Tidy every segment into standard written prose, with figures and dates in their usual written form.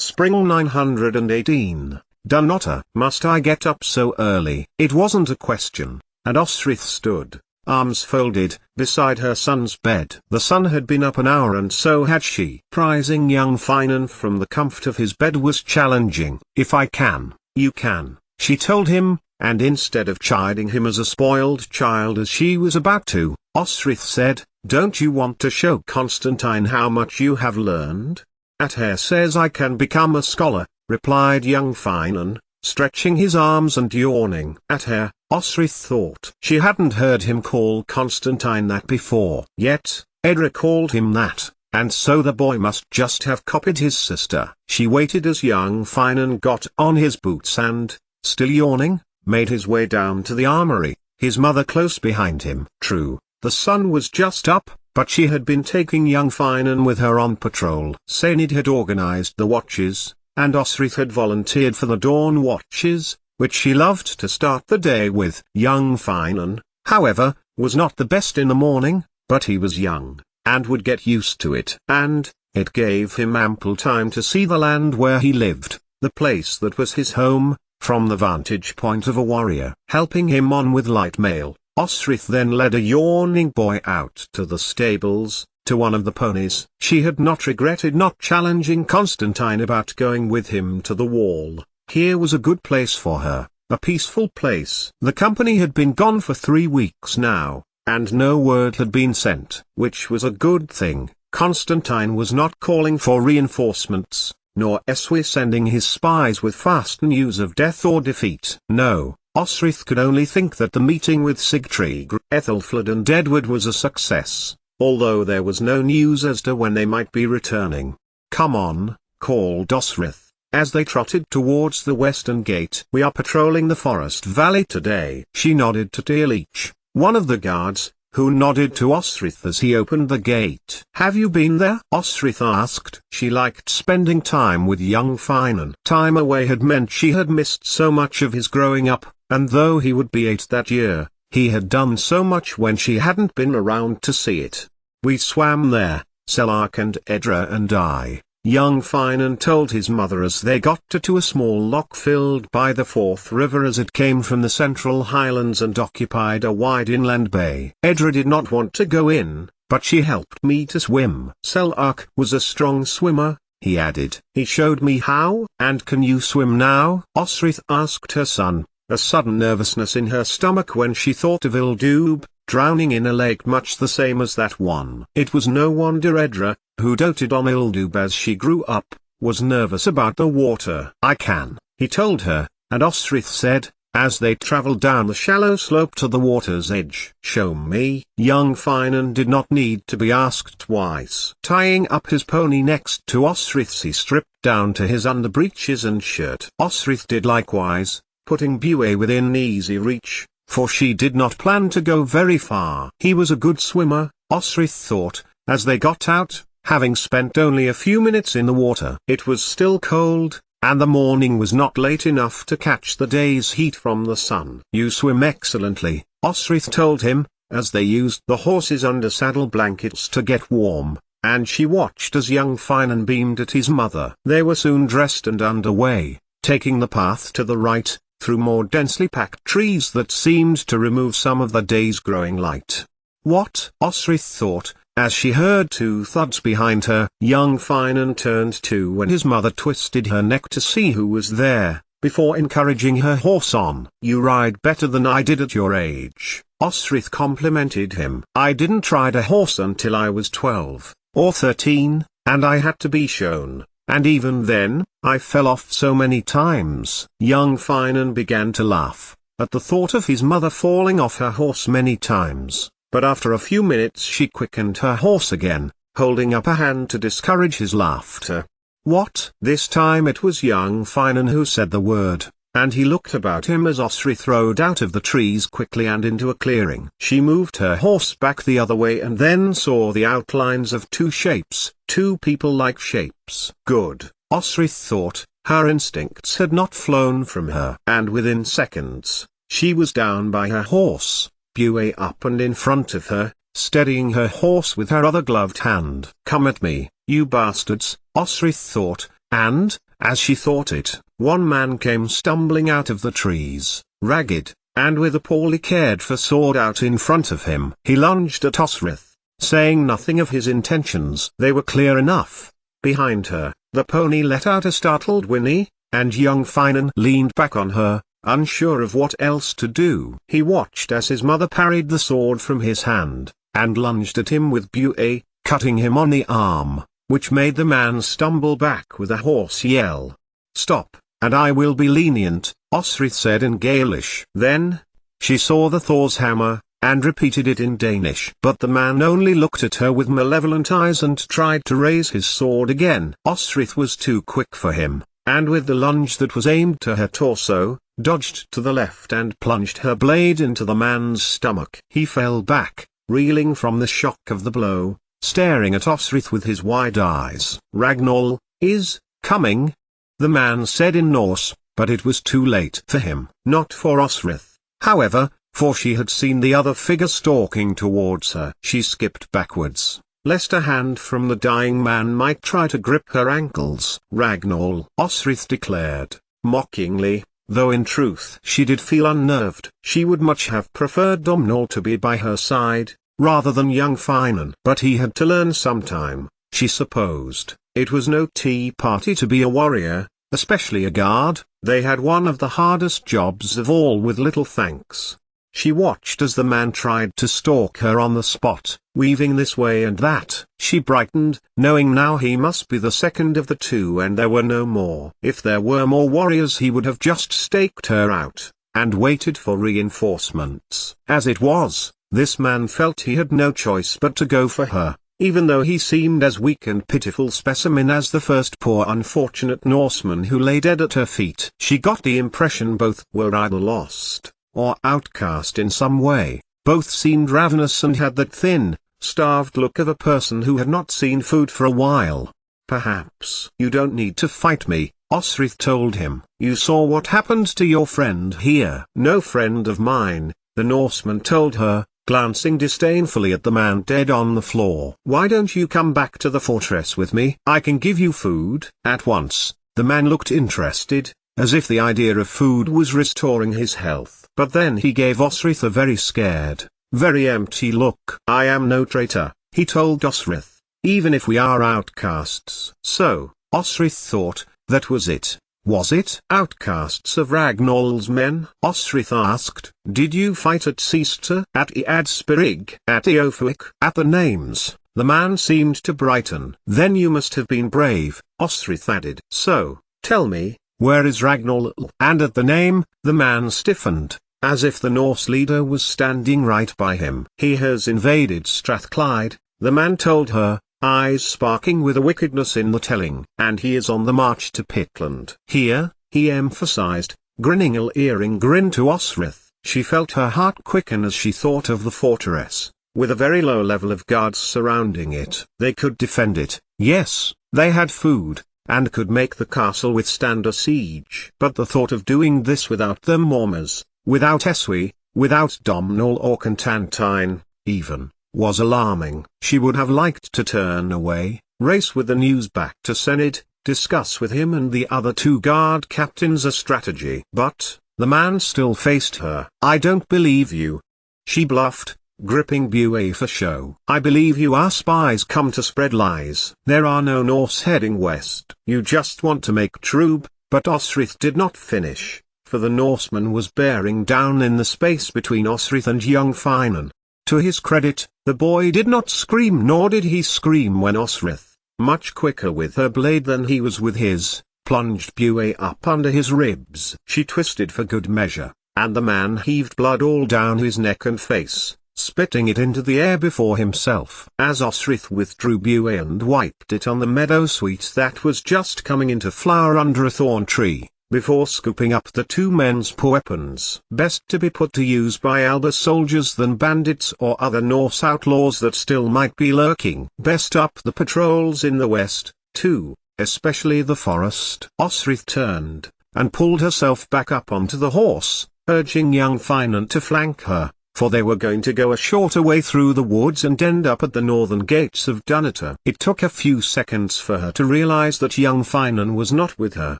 Spring 918. Dunnota. Must I get up so early? It wasn't a question, and Osrith stood, arms folded, beside her son's bed. The son had been up an hour and so had she. Prizing young Finan from the comfort of his bed was challenging. If I can, you can, she told him, and instead of chiding him as a spoiled child as she was about to, Osrith said, don't you want to show Constantine how much you have learned? Athair says I can become a scholar, replied young Finan, stretching his arms and yawning. Athair, Osrith thought. She hadn't heard him call Constantine that before. Yet, Edra called him that, and so the boy must just have copied his sister. She waited as young Finan got on his boots and, still yawning, made his way down to the armory, his mother close behind him. True, the sun was just up, but she had been taking young Finan with her on patrol. Sainid had organized the watches, and Osrith had volunteered for the dawn watches, which she loved to start the day with. Young Finan, however, was not the best in the morning, but he was young, and would get used to it. And, it gave him ample time to see the land where he lived, the place that was his home, from the vantage point of a warrior. Helping him on with light mail, Osrith then led a yawning boy out to the stables, to one of the ponies. She had not regretted not challenging Constantine about going with him to the wall. Here was a good place for her, a peaceful place. The company had been gone for 3 weeks now, and no word had been sent, which was a good thing. Constantine was not calling for reinforcements, nor Eswe sending his spies with fast news of death or defeat. No, Osrith could only think that the meeting with Sigtryg, Ethelfled and Edward was a success, although there was no news as to when they might be returning. Come on, called Osrith, as they trotted towards the western gate. We are patrolling the forest valley today. She nodded to Tearleach, one of the guards, who nodded to Osrith as he opened the gate. Have you been there? Osrith asked. She liked spending time with young Finan. Time away had meant she had missed so much of his growing up, and though he would be 8 that year, he had done so much when she hadn't been around to see it. We swam there, Sellark and Edra and I, young Finan told his mother as they got to a small loch filled by the Forth River as it came from the Central Highlands and occupied a wide inland bay. Edra did not want to go in, but she helped me to swim. Sellark was a strong swimmer, he added. He showed me how. And can you swim now? Osrith asked her son, a sudden nervousness in her stomach when she thought of Ildub, drowning in a lake much the same as that one. It was no wonder Edra, who doted on Ildub as she grew up, was nervous about the water. I can, he told her, and Osrith said, as they travelled down the shallow slope to the water's edge. Show me. Young Finan did not need to be asked twice. Tying up his pony next to Osrith's, he stripped down to his underbreeches and shirt. Osrith did likewise, putting Bue within easy reach, for she did not plan to go very far. He was a good swimmer, Osrith thought, as they got out, having spent only a few minutes in the water. It was still cold, and the morning was not late enough to catch the day's heat from the sun. You swim excellently, Osrith told him, as they used the horses under saddle blankets to get warm, and she watched as young Finan beamed at his mother. They were soon dressed and underway, taking the path to the right, through more densely packed trees that seemed to remove some of the day's growing light. What? Osrith thought, as she heard 2 thuds behind her. Young Finan turned too when his mother twisted her neck to see who was there, before encouraging her horse on. You ride better than I did at your age, Osrith complimented him. I didn't ride a horse until I was 12, or 13, and I had to be shown. And even then, I fell off so many times. Young Finan began to laugh, at the thought of his mother falling off her horse many times, but after a few minutes she quickened her horse again, holding up a hand to discourage his laughter. What? This time it was young Finan who said the word, and he looked about him as Osrith rode out of the trees quickly and into a clearing. She moved her horse back the other way and then saw the outlines of 2 shapes, 2 people-like shapes. Good, Osrith thought, her instincts had not flown from her. And within seconds, she was down by her horse, Bue up and in front of her, steadying her horse with her other gloved hand. Come at me, you bastards, Osrith thought, and, As she thought it, one man came stumbling out of the trees, ragged, and with a poorly cared for sword out in front of him. He lunged at Osrith, saying nothing of his intentions. They were clear enough. Behind her, the pony let out a startled whinny, and young Finan leaned back on her, unsure of what else to do. He watched as his mother parried the sword from his hand, and lunged at him with buée, cutting him on the arm, which made the man stumble back with a hoarse yell. "Stop, and I will be lenient," Osrith said in Gaelish. Then, she saw the Thor's hammer, and repeated it in Danish. But the man only looked at her with malevolent eyes and tried to raise his sword again. Osrith was too quick for him, and with the lunge that was aimed to her torso, dodged to the left and plunged her blade into the man's stomach. He fell back, reeling from the shock of the blow, staring at Osrith with his wide eyes. "Ragnall is coming," the man said in Norse, but it was too late for him. Not for Osrith, however, for she had seen the other figure stalking towards her. She skipped backwards, lest a hand from the dying man might try to grip her ankles. "Ragnall," Osrith declared, mockingly, though in truth she did feel unnerved. She would much have preferred Domhnall to be by her side, rather than young Finan. But he had to learn sometime, she supposed. It was no tea party to be a warrior, especially a guard. They had one of the hardest jobs of all with little thanks. She watched as the man tried to stalk her on the spot, weaving this way and that. She brightened, knowing now he must be the second of the two and there were no more. If there were more warriors he would have just staked her out, and waited for reinforcements. As it was, this man felt he had no choice but to go for her, even though he seemed as weak and pitiful specimen as the first poor unfortunate Norseman who lay dead at her feet. She got the impression both were either lost, or outcast in some way. Both seemed ravenous and had that thin, starved look of a person who had not seen food for a while. "Perhaps you don't need to fight me," Osrith told him. "You saw what happened to your friend here." "No friend of mine," the Norseman told her, glancing disdainfully at the man dead on the floor. "Why don't you come back to the fortress with me? I can give you food." At once, the man looked interested, as if the idea of food was restoring his health. But then he gave Osrith a very scared, very empty look. "I am no traitor," he told Osrith, "even if we are outcasts." So, Osrith thought, that was it. Was it? "Outcasts of Ragnall's men?" Osrith asked. "Did you fight at Seaster, at Eadspirig, at Eofuik?" At the names, the man seemed to brighten. "Then you must have been brave," Osrith added. "So, tell me, where is Ragnall?" And at the name, the man stiffened, as if the Norse leader was standing right by him. "He has invaded Strathclyde," the man told her, eyes sparkling with a wickedness in the telling. "And he is on the march to Pitland." "Here," he emphasized, grinning a leering grin to Osrith. She felt her heart quicken as she thought of the fortress, with a very low level of guards surrounding it. They could defend it, yes, they had food, and could make the castle withstand a siege. But the thought of doing this without the Mormers, without Eswi, without Domhnall or Constantine, even, was alarming. She would have liked to turn away, race with the news back to Senedd, discuss with him and the other two guard captains a strategy. But, the man still faced her. "I don't believe you," she bluffed, gripping buée for show. "I believe you are spies come to spread lies. There are no Norse heading west. You just want to make trouble." But Osrith did not finish, for the Norseman was bearing down in the space between Osrith and young Finan. To his credit, the boy did not scream, nor did he scream when Osrith, much quicker with her blade than he was with his, plunged buée up under his ribs. She twisted for good measure, and the man heaved blood all down his neck and face, spitting it into the air before himself. As Osrith withdrew buée and wiped it on the meadowsweet that was just coming into flower under a thorn tree, before scooping up the two men's weapons, best to be put to use by Alba soldiers than bandits or other Norse outlaws that still might be lurking. Best up the patrols in the west, too, especially the forest. Osrith turned, and pulled herself back up onto the horse, urging young Finan to flank her, for they were going to go a shorter way through the woods and end up at the northern gates of Dunnottar. It took a few seconds for her to realize that young Finan was not with her.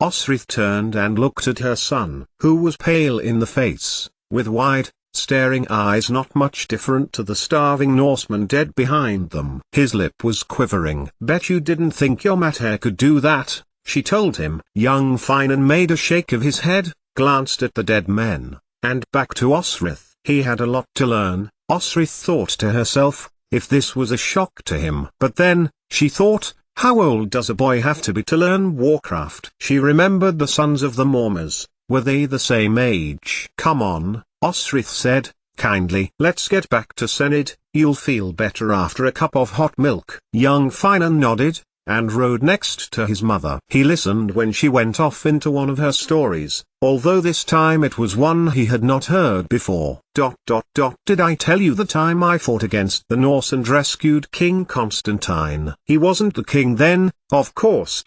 Osrith turned and looked at her son, who was pale in the face, with wide, staring eyes not much different to the starving Norseman dead behind them. His lip was quivering. "Bet you didn't think your mater could do that," she told him. Young Finan made a shake of his head, glanced at the dead men, and back to Osrith. He had a lot to learn, Osrith thought to herself, if this was a shock to him. But then, she thought, how old does a boy have to be to learn warcraft? She remembered the sons of the Mormers. Were they the same age? "Come on," Osrith said, kindly. "Let's get back to Senid, you'll feel better after a cup of hot milk." Young Finan nodded, and rode next to his mother. He listened when she went off into one of her stories, although this time it was one he had not heard before. Did I tell you the time I fought against the Norse and rescued King Constantine? He wasn't the king then, of course.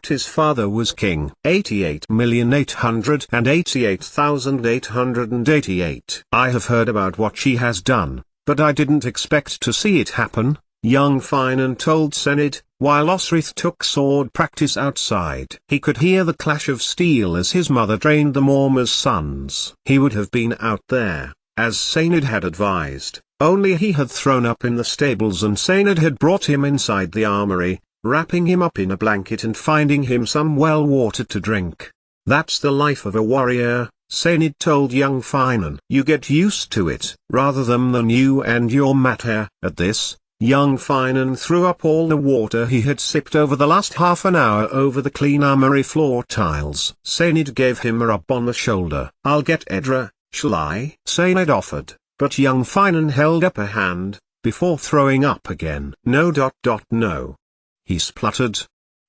His father was king. 88,888,888. I have heard about what she has done, but I didn't expect to see it happen, young Finan told Senid, while Osrith took sword practice outside. He could hear the clash of steel as his mother trained the Mormers' sons. He would have been out there, as Senid had advised, only he had thrown up in the stables and Senid had brought him inside the armory, wrapping him up in a blanket and finding him some well water to drink. "That's the life of a warrior," Senid told young Finan. "You get used to it, rather than you and your mater." At this, young Finan threw up all the water he had sipped over the last half an hour over the clean armory floor tiles. Senid gave him a rub on the shoulder. "I'll get Edra, shall I?" Senid offered, but young Finan held up a hand, before throwing up again. No. No. He spluttered.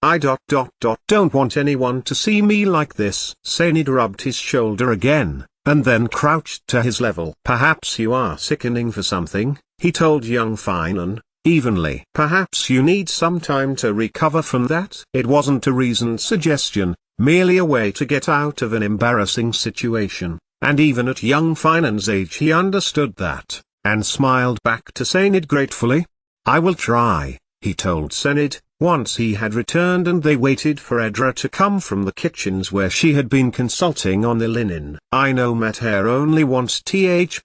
"I don't want anyone to see me like this." Senid rubbed his shoulder again, and then crouched to his level. "Perhaps you are sickening for something," he told young Finan, evenly. "Perhaps you need some time to recover from that." It wasn't a reasoned suggestion, merely a way to get out of an embarrassing situation, and even at young Finan's age he understood that, and smiled back to Senid gratefully. "I will try," he told Senid, once he had returned and they waited for Edra to come from the kitchens where she had been consulting on the linen. "I know Mater only wants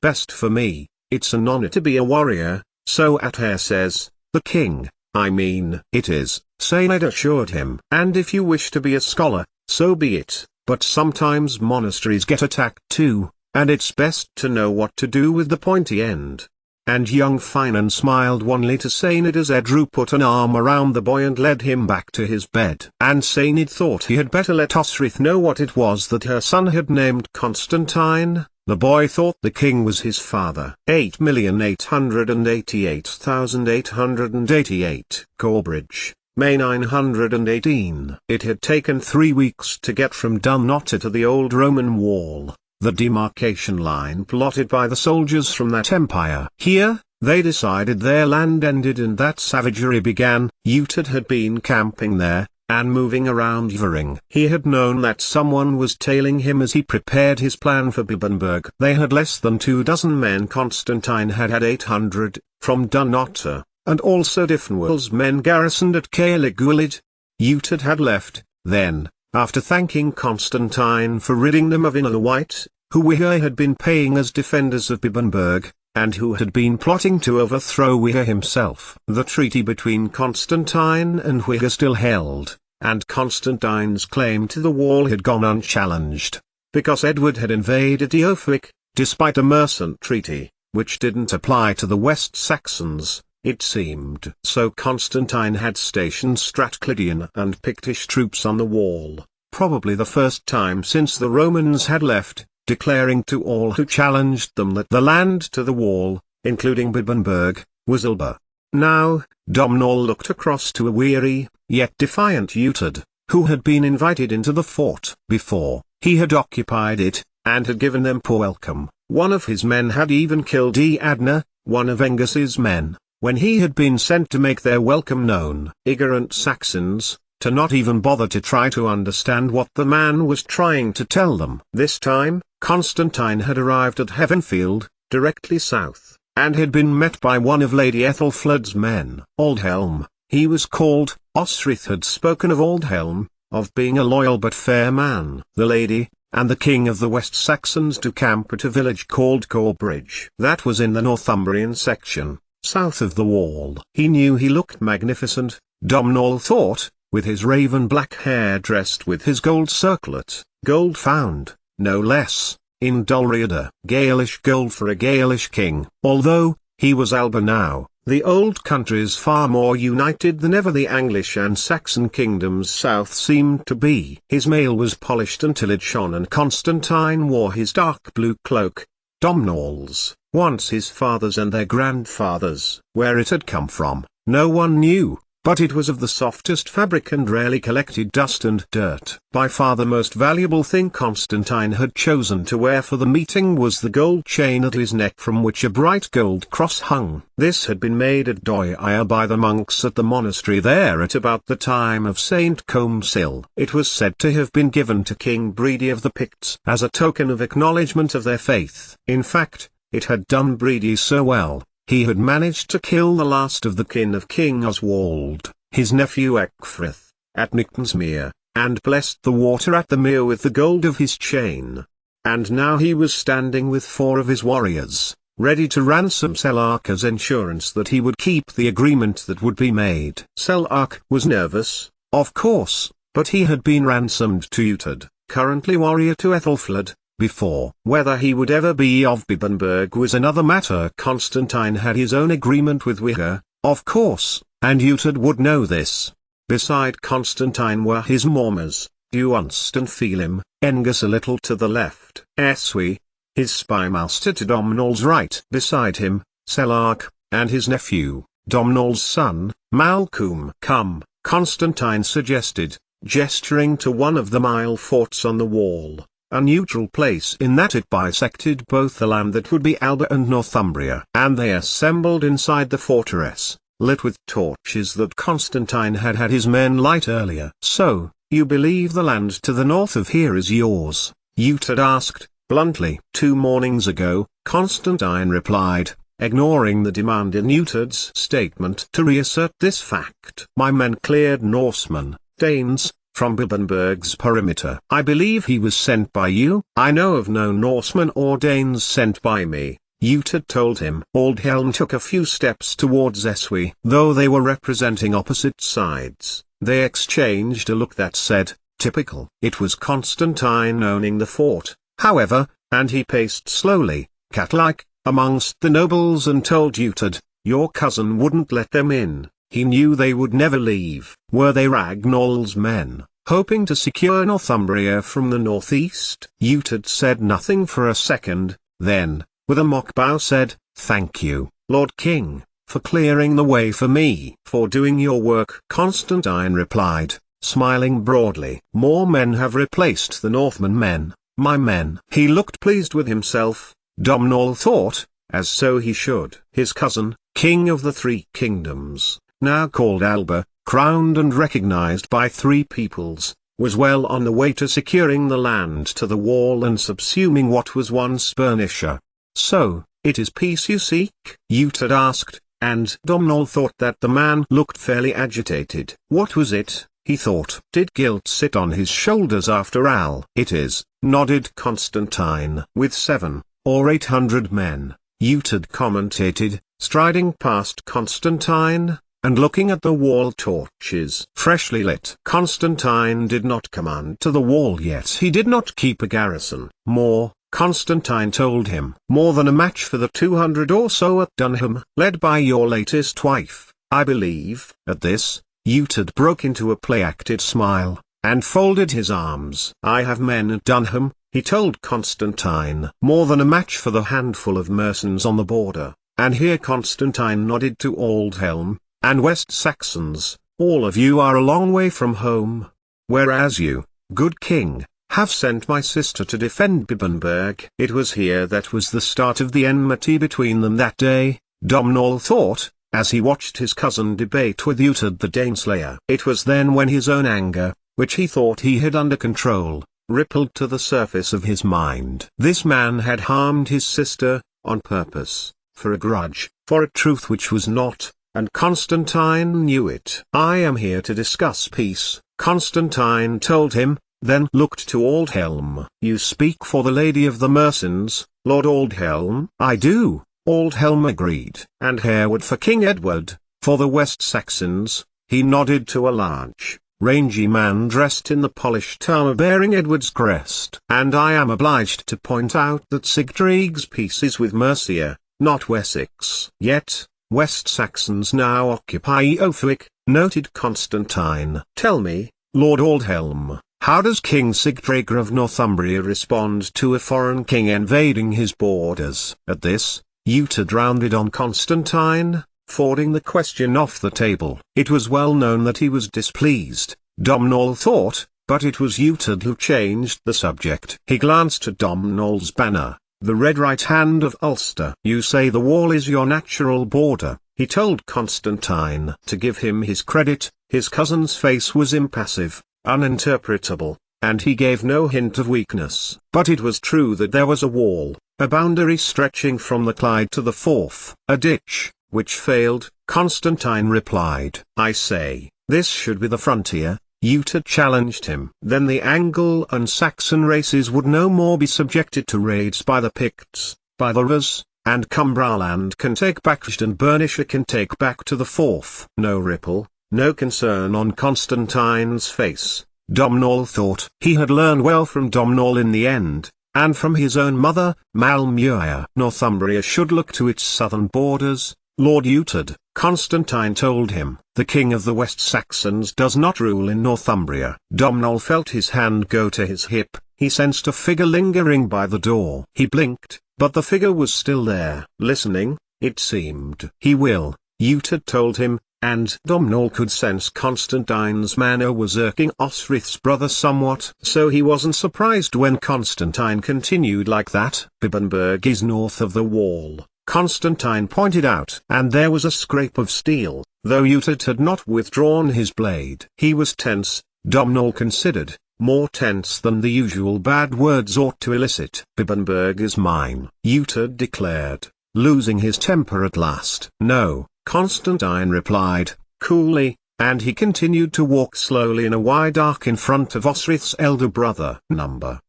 best for me. It's an honor to be a warrior, so Ater says." "The king, I mean." "It is," Senid assured him. "And if you wish to be a scholar, so be it, but sometimes monasteries get attacked too, and it's best to know what to do with the pointy end." And young Finan smiled wanly to Senid as Edru put an arm around the boy and led him back to his bed. And Senid thought he had better let Osrith know what it was that her son had named Constantine. The boy thought the king was his father. 8,888,888. Corbridge, May 918. It had taken 3 weeks to get from Dunnottar to the old Roman wall, the demarcation line plotted by the soldiers from that empire. Here, they decided their land ended and that savagery began. Utad had been camping there, and moving around Yvering. He had known that someone was tailing him as he prepared his plan for Bibbenberg. They had less than 24 men. Constantine had 800, from Dunnottar, and also Diffenwell's men garrisoned at Caerleguilid. Utad had left, then, after thanking Constantine for ridding them of Inner White, who Wiha had been paying as defenders of Bibbenberg, and who had been plotting to overthrow Wiha himself. The treaty between Constantine and Wiha still held, and Constantine's claim to the wall had gone unchallenged, because Edward had invaded Eothwic, despite a mercant treaty, which didn't apply to the West Saxons, it seemed. So Constantine had stationed Strathclydian and Pictish troops on the wall, probably the first time since the Romans had left, declaring to all who challenged them that the land to the wall, including Bibbenberg, was Alba. Now, Domhnall looked across to a weary, yet defiant Utad, who had been invited into the fort. Before, he had occupied it, and had given them poor welcome. One of his men had even killed Eadna, one of Engus's men, when he had been sent to make their welcome known. Ignorant Saxons, to not even bother to try to understand what the man was trying to tell them. This time, Constantine had arrived at Heavenfield, directly south, and had been met by one of Lady Ethelflaed's men. Aldhelm, he was called. Osrith had spoken of Aldhelm, of being a loyal but fair man. The lady, and the king of the West Saxons to camp at a village called Corbridge. That was in the Northumbrian section, south of the wall. He knew he looked magnificent, Domhnall thought, with his raven black hair dressed with his gold circlet, gold found, no less, in Dulriada. Gaelish gold for a Gaelish king. Although, he was Alba now, the old countries far more united than ever the Anglish and Saxon kingdoms south seemed to be. His mail was polished until it shone, and Constantine wore his dark blue cloak, Domhnall's, once his father's and their grandfather's. Where it had come from, no one knew, but it was of the softest fabric and rarely collected dust and dirt. By far the most valuable thing Constantine had chosen to wear for the meeting was the gold chain at his neck from which a bright gold cross hung. This had been made at Doia by the monks at the monastery there at about the time of St. Comsil. It was said to have been given to King Bredy of the Picts as a token of acknowledgement of their faith. In fact, it had done Bredy so well, he had managed to kill the last of the kin of King Oswald, his nephew Ecgfrith, at Nictonsmere, and blessed the water at the mere with the gold of his chain. And now he was standing with 4 of his warriors, ready to ransom Selark as insurance that he would keep the agreement that would be made. Selark was nervous, of course, but he had been ransomed to Uhtred, currently warrior to Ethelflaed, before. Whether he would ever be of Bibbenberg was another matter. Constantine had his own agreement with Wigger, of course, and Uhtred would know this. Beside Constantine were his Mormers, Duunst and Felim, Engus a little to the left, Eswi, his spymaster to Domhnall's right. Beside him, Selark, and his nephew, Domhnall's son, Malcolm. Come, Constantine suggested, gesturing to one of the mile forts on the wall. A neutral place in that it bisected both the land that would be Alba and Northumbria. And they assembled inside the fortress, lit with torches that Constantine had had his men light earlier. So, you believe the land to the north of here is yours? Uhtred asked, bluntly. 2 mornings ago, Constantine replied, ignoring the demand in Uhtred's statement to reassert this fact. My men cleared Norsemen, Danes, from Bibbenberg's perimeter. I believe he was sent by you. I know of no Norsemen or Danes sent by me, Uhtred told him. Aldhelm took a few steps towards Eswi. Though they were representing opposite sides, they exchanged a look that said, typical. It was Constantine owning the fort, however, and he paced slowly, cat-like, amongst the nobles and told Uhtred, your cousin wouldn't let them in. He knew they would never leave. Were they Ragnall's men, hoping to secure Northumbria from the northeast? Uhtred said nothing for a second, then, with a mock bow said, thank you, Lord King, for clearing the way for me. For doing your work, Constantine replied, smiling broadly. More men have replaced the Northmen men, my men. He looked pleased with himself, Domhnall thought, as so he should. His cousin, king of the 3 kingdoms, now called Alba, crowned and recognized by 3 peoples, was well on the way to securing the land to the wall and subsuming what was once Bernicia. So, it is peace you seek? Uhtred asked, and Domhnall thought that the man looked fairly agitated. What was it, he thought. Did guilt sit on his shoulders after all? It is, nodded Constantine. With 700 or 800 men, Uhtred commentated, striding past Constantine, and looking at the wall torches freshly lit. Constantine did not command to the wall yet. He did not keep a garrison. More, Constantine told him. More than a match for the 200 or so at Dunham, led by your latest wife, I believe. At this, Uhtred broke into a play-acted smile, and folded his arms. I have men at Dunham, he told Constantine. More than a match for the handful of mercenaries on the border. And here Constantine nodded to Aldhelm, and West Saxons, all of you are a long way from home. Whereas you, good king, have sent my sister to defend Bibbenberg. It was here that was the start of the enmity between them that day, Domhnall thought, as he watched his cousin debate with Uhtred the Daneslayer. It was then when his own anger, which he thought he had under control, rippled to the surface of his mind. This man had harmed his sister, on purpose, for a grudge, for a truth which was not, and Constantine knew it. "I am here to discuss peace," Constantine told him, then looked to Aldhelm. "You speak for the Lady of the Mercens, Lord Aldhelm?" "I do," Aldhelm agreed. "And Hereward for King Edward, for the West Saxons?" He nodded to a large, rangy man dressed in the polished armor bearing Edward's crest. "And I am obliged to point out that Sigtrygg's peace is with Mercia, not Wessex." "Yet, West Saxons now occupy Eothwick," noted Constantine. "Tell me, Lord Aldhelm, how does King Sigtrygg of Northumbria respond to a foreign king invading his borders?" At this, Uhtred rounded on Constantine, forwarding the question off the table. It was well known that he was displeased, Domhnall thought, but it was Uhtred who changed the subject. He glanced at Domhnall's banner, the red right hand of Ulster. "You say the wall is your natural border," he told Constantine. To give him his credit, his cousin's face was impassive, uninterpretable, and he gave no hint of weakness. But it was true that there was a wall, a boundary stretching from the Clyde to the Forth. "A ditch, which failed," Constantine replied. "I say, this should be the frontier," Uhtred challenged him. "Then the Anglo and Saxon races would no more be subjected to raids by the Picts, by the Rus, and Cumbraland can take back and Bernicia can take back to the Forth." No ripple, no concern on Constantine's face, Domhnall thought. He had learned well from Domhnall in the end, and from his own mother, Malmuir. "Northumbria should look to its southern borders, Lord Uhtred," Constantine told him. "The king of the West Saxons does not rule in Northumbria." Domhnall felt his hand go to his hip. He sensed a figure lingering by the door. He blinked, but the figure was still there. Listening, it seemed. "He will," Uhtred told him, and Domhnall could sense Constantine's manner was irking Osrith's brother somewhat. So he wasn't surprised when Constantine continued like that. "Bibbenberg is north of the wall," Constantine pointed out. And there was a scrape of steel, though Uhtred had not withdrawn his blade. He was tense, Domhnall considered, more tense than the usual bad words ought to elicit. "Bibbenberg is mine," Uhtred declared, losing his temper at last. "No," Constantine replied, coolly, and he continued to walk slowly in a wide arc in front of Osrith's elder brother.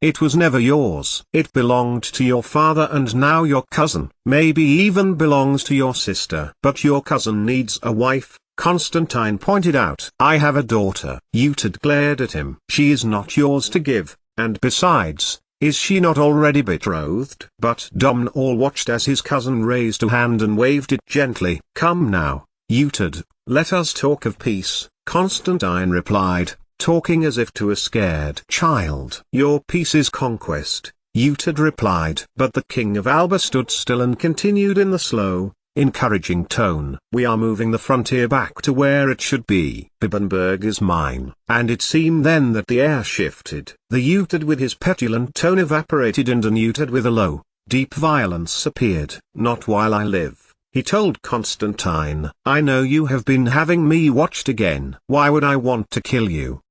"It was never yours. It belonged to your father and now your cousin, maybe even belongs to your sister. But your cousin needs a wife," Constantine pointed out. "I have a daughter." Uhtred glared at him. "She is not yours to give, and besides, is she not already betrothed?" But Domhnall watched as his cousin raised a hand and waved it gently. "Come now, Uhtred, let us talk of peace," Constantine replied, talking as if to a scared child. "Your peace is conquest," Uhtred replied. But the king of Alba stood still and continued in the slow, encouraging tone. "We are moving the frontier back to where it should be. Bibbenberg is mine." And it seemed then that the air shifted. The Uhtred with his petulant tone evaporated and an Uhtred with a low, deep violence appeared. "Not while I live," he told Constantine. "I know you have been having me watched again." "Why would I want to kill you?"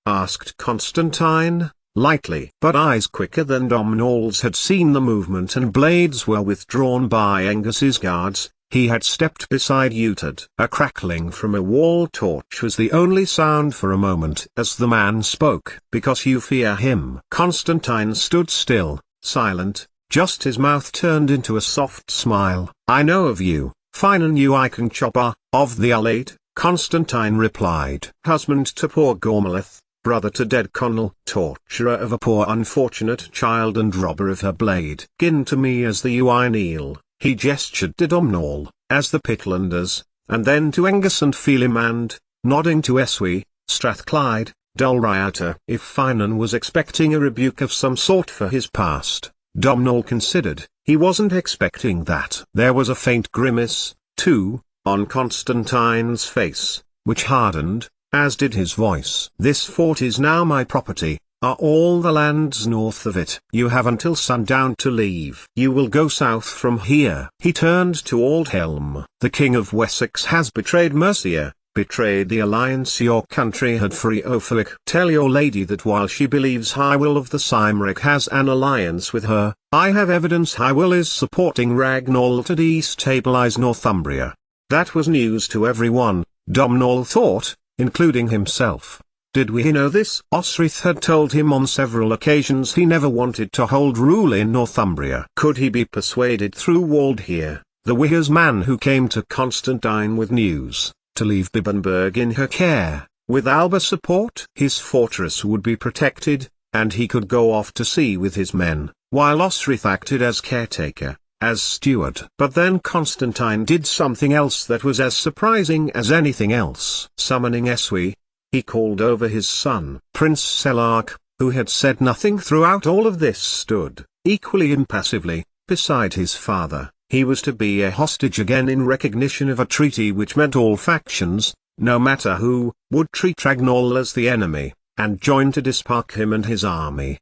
asked Constantine, lightly. But eyes quicker than Domhnall's had seen the movement and blades were withdrawn by Angus's guards. He had stepped beside Uhtred. A crackling from a wall torch was the only sound for a moment as the man spoke. "Because you fear him." Constantine stood still, silent, just his mouth turned into a soft smile. "I know of you, fine you I can chop of the Allied," Constantine replied. "Husband to poor Gormelith, brother to dead Conall, torturer of a poor unfortunate child and robber of her blade. Gin to me as the you I kneel." He gestured to Domhnall, as the Pitlanders, and then to Angus and Phelim and, nodding to Eswi, Strathclyde, Dulriata. If Finan was expecting a rebuke of some sort for his past, Domhnall considered, he wasn't expecting that. There was a faint grimace, too, on Constantine's face, which hardened, as did his voice. "This fort is now my property, are all the lands north of it. You have until sundown to leave. You will go south from here." He turned to Aldhelm. "The king of Wessex has betrayed Mercia, betrayed the alliance your country had for Eofoic. Tell your lady that while she believes Hywel of the Cymric has an alliance with her, I have evidence Hywel is supporting Ragnall to destabilize Northumbria. That was news to everyone, Domhnall thought, including himself. Did we know this? Osrith had told him on several occasions he never wanted to hold rule in Northumbria. Could he be persuaded through Waldhere, the Whigger's man who came to Constantine with news, to leave Bibbenberg in her care? With Alba support, his fortress would be protected, and he could go off to sea with his men, while Osrith acted as caretaker, as steward. But then Constantine did something else that was as surprising as anything else. Summoning Eswi, he called over his son. Prince Selark, who had said nothing throughout all of this, stood, equally impassively, beside his father. He was to be a hostage again in recognition of a treaty which meant all factions, no matter who, would treat Ragnall as the enemy, and join to dispark him and his army.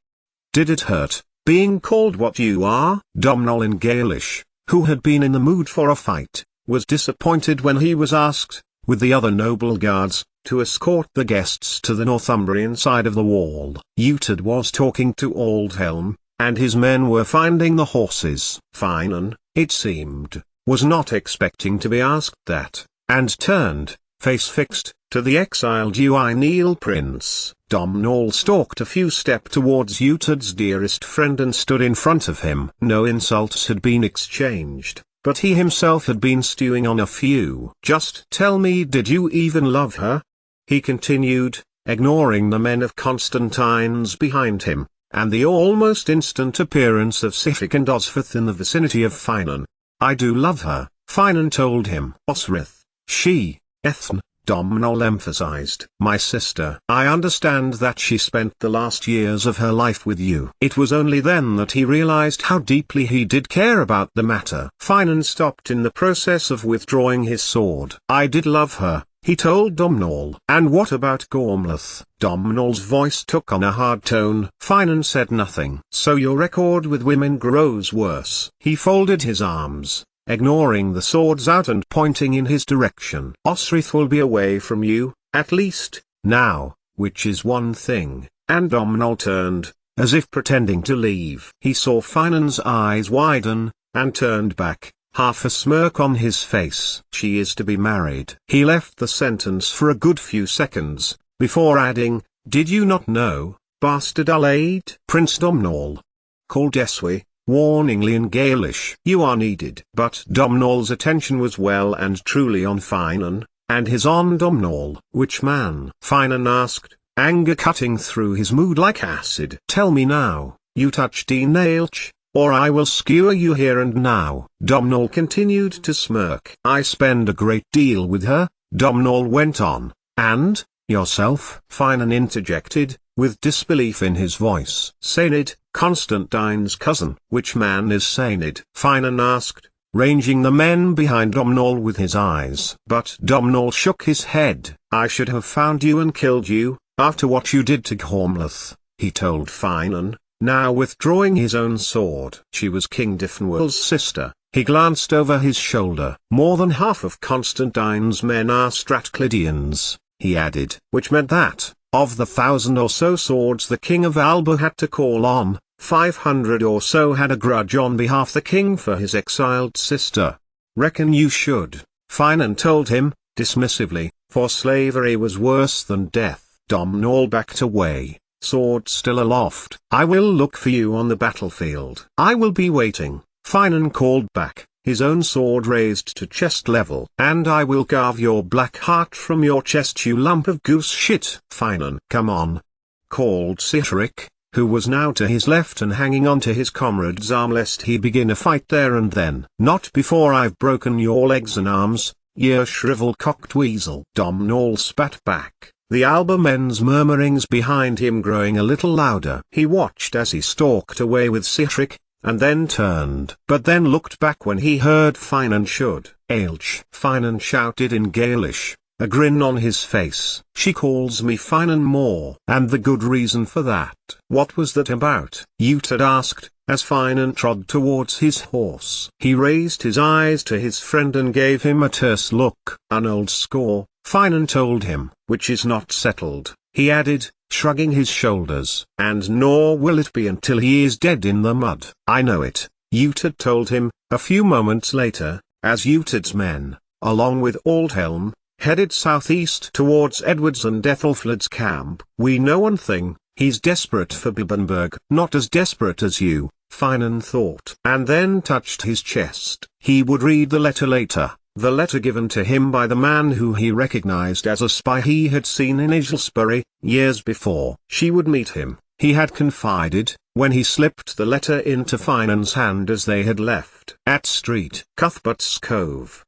Did it hurt, being called what you are? Domhnall in Gaelish, who had been in the mood for a fight, was disappointed when he was asked, with the other noble guards, to escort the guests to the Northumbrian side of the wall. Uhtred was talking to Aldhelm, and his men were finding the horses. Finan, it seemed, was not expecting to be asked that, and turned, face fixed, to the exiled Uyneel prince. Domhnall stalked a few steps towards Uhtred's dearest friend and stood in front of him. No insults had been exchanged, but he himself had been stewing on a few. Just tell me, did you even love her? He continued, ignoring the men of Constantine's behind him, and the almost instant appearance of Sihtric and Osrith in the vicinity of Finan. I do love her, Finan told him. Osrith, she, Ethne, Domhnall emphasized. My sister. I understand that she spent the last years of her life with you. It was only then that he realized how deeply he did care about the matter. Finan stopped in the process of withdrawing his sword. I did love her, he told Domhnall. And what about Gormlaith? Domhnall's voice took on a hard tone. Finan said nothing. So your record with women grows worse. He folded his arms, ignoring the swords out and pointing in his direction. Osrith will be away from you, at least, now, which is one thing. And Domhnall turned, as if pretending to leave. He saw Finan's eyes widen, and turned back, half a smirk on his face. She is to be married. He left the sentence for a good few seconds, before adding, did you not know, bastard Alaid? Prince Domhnall called Eswi, warningly in Gaelish. You are needed. But Domhnall's attention was well and truly on Finan, and his on Domhnall. Which man? Finan asked, anger cutting through his mood like acid. Tell me now, you touched Nailch, or I will skewer you here and now. Domhnall continued to smirk. I spend a great deal with her, Domhnall went on. And, yourself? Finan interjected, with disbelief in his voice. Sainid, Constantine's cousin. Which man is Sainid? Finan asked, ranging the men behind Domhnall with his eyes. But Domhnall shook his head. I should have found you and killed you, after what you did to Gormlaith, he told Finan, now withdrawing his own sword. She was King Dyfnwal's sister. He glanced over his shoulder. More than half of Constantine's men are Strathclydians, he added. Which meant that, of the 1,000 or so swords the king of Alba had to call on, 500 or so had a grudge on behalf of the king for his exiled sister. Reckon you should, Finan told him, dismissively, for slavery was worse than death. Domhnall backed away, sword still aloft. I will look for you on the battlefield. I will be waiting, Finan called back, his own sword raised to chest level. And I will carve your black heart from your chest, you lump of goose shit. Finan, come on, called Sihtric, who was now to his left and hanging on to his comrade's arm lest he begin a fight there and then. Not before I've broken your legs and arms, ye shrivel-cocked weasel. Domhnall spat back, the Alba men's murmurings behind him growing a little louder. He watched as he stalked away with Sihtric, and then turned. But then looked back when he heard Finan should. Ailch. Finan shouted in Gaelish, a grin on his face. She calls me Finan more. And the good reason for that. What was that about? Uhtred asked, as Finan trod towards his horse. He raised his eyes to his friend and gave him a terse look. An old score, Finan told him, which is not settled, he added, shrugging his shoulders. And nor will it be until he is dead in the mud. I know it, Utad told him, a few moments later, as Utad's men, along with Aldhelm, headed southeast towards Edward's and Ethelflaed's camp. We know one thing, he's desperate for Bibbenberg. Not as desperate as you, Finan thought. And then touched his chest. He would read the letter later. The letter given to him by the man who he recognized as a spy he had seen in Islesbury, years before. She would meet him, he had confided, when he slipped the letter into Finan's hand as they had left at Street Cuthbert's Cove.